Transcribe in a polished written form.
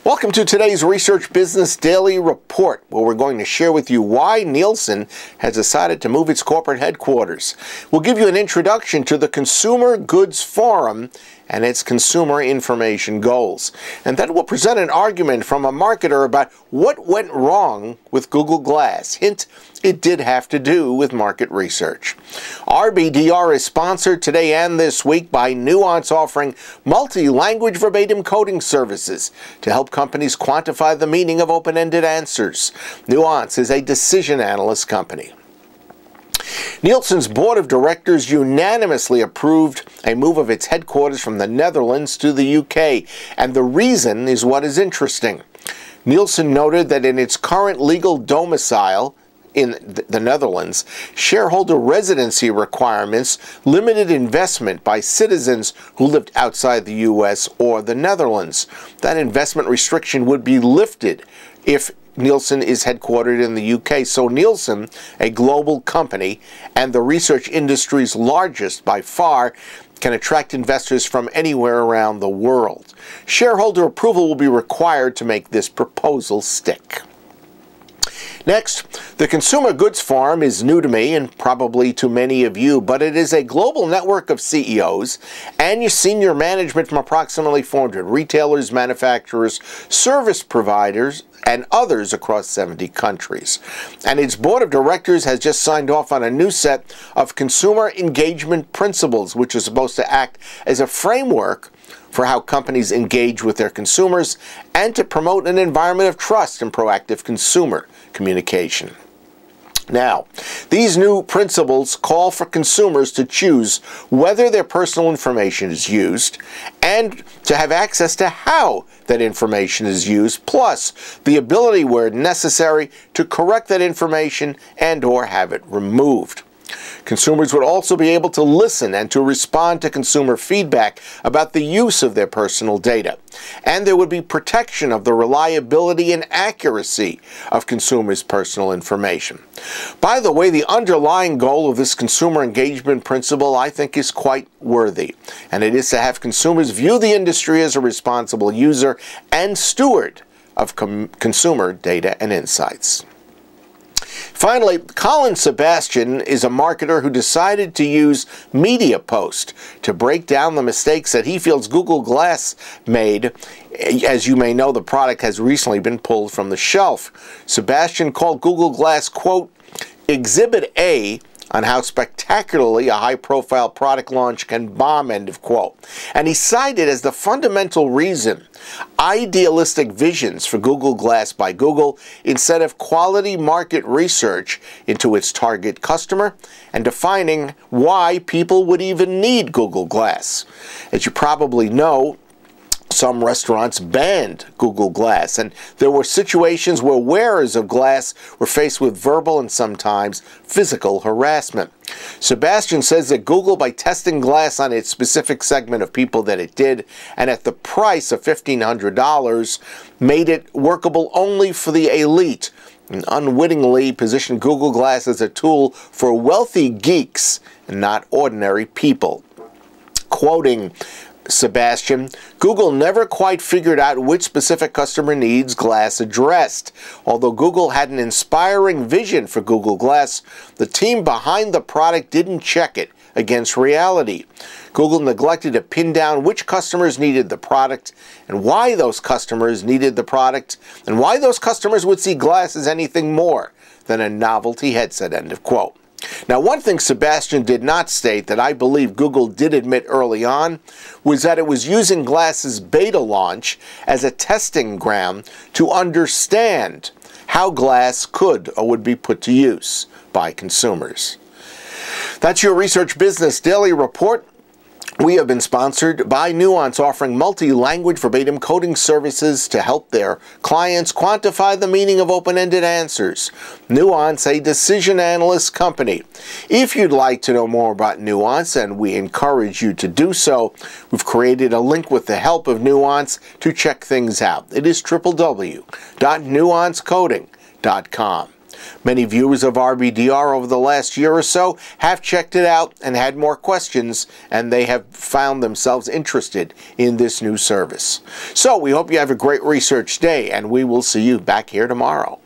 Welcome to today's Research Business Daily Report, where we're going to share with you why Nielsen has decided to move its corporate headquarters. We'll give you an introduction to the Consumer Goods Forum and its consumer information goals. And then we'll present an argument from a marketer about what went wrong with Google Glass. Hint, it did have to do with market research. RBDR is sponsored today and this week by Nuance, offering multi-language verbatim coding services to help companies quantify the meaning of open-ended answers. Nuance is a decision analyst company. Nielsen's board of directors unanimously approved a move of its headquarters from the Netherlands to the UK, and the reason is what is interesting. Nielsen noted that in its current legal domicile in the Netherlands, shareholder residency requirements limited investment by citizens who lived outside the US or the Netherlands. That investment restriction would be lifted if Nielsen is headquartered in the UK. So Nielsen, a global company and the research industry's largest by far, can attract investors from anywhere around the world. Shareholder approval will be required to make this proposal stick. Next, the Consumer Goods Forum is new to me and probably to many of you, but it is a global network of CEOs and senior management from approximately 400 retailers, manufacturers, service providers, and others across 70 countries. And its board of directors has just signed off on a new set of consumer engagement principles, which is supposed to act as a framework for how companies engage with their consumers and to promote an environment of trust and proactive consumer communication. Now, these new principles call for consumers to choose whether their personal information is used and to have access to how that information is used, plus the ability, where necessary, to correct that information and/or have it removed. Consumers would also be able to listen and to respond to consumer feedback about the use of their personal data. And there would be protection of the reliability and accuracy of consumers' personal information. By the way, the underlying goal of this consumer engagement principle, I think, is quite worthy. And it is to have consumers view the industry as a responsible user and steward of consumer data and insights. Finally, Collin Sebastian is a marketer who decided to use Mediapost to break down the mistakes that he feels Google Glass made. As you may know, the product has recently been pulled from the shelf. Sebastian called Google Glass, quote, Exhibit A on how spectacularly a high-profile product launch can bomb, end of quote. And he cited as the fundamental reason idealistic visions for Google Glass by Google instead of quality market research into its target customer and defining why people would even need Google Glass. As you probably know, some restaurants banned Google Glass, and there were situations where wearers of glass were faced with verbal and sometimes physical harassment. Sebastian says that Google, by testing glass on its specific segment of people that it did, and at the price of $1,500, made it workable only for the elite, and unwittingly positioned Google Glass as a tool for wealthy geeks and not ordinary people. Quoting Sebastian, Google never quite figured out which specific customer needs Glass addressed. Although Google had an inspiring vision for Google Glass, the team behind the product didn't check it against reality. Google neglected to pin down which customers needed the product and why those customers needed the product and why those customers would see Glass as anything more than a novelty headset, end of quote. Now, one thing Sebastian did not state that I believe Google did admit early on was that it was using Glass's beta launch as a testing ground to understand how Glass could or would be put to use by consumers. That's your Research Business Daily Report. We have been sponsored by Nuance, offering multi-language verbatim coding services to help their clients quantify the meaning of open-ended answers. Nuance, a decision analyst company. If you'd like to know more about Nuance, and we encourage you to do so, we've created a link with the help of Nuance to check things out. It is www.nuancecoding.com. Many viewers of RBDR over the last year or so have checked it out and had more questions, and they have found themselves interested in this new service. So we hope you have a great research day, and we will see you back here tomorrow.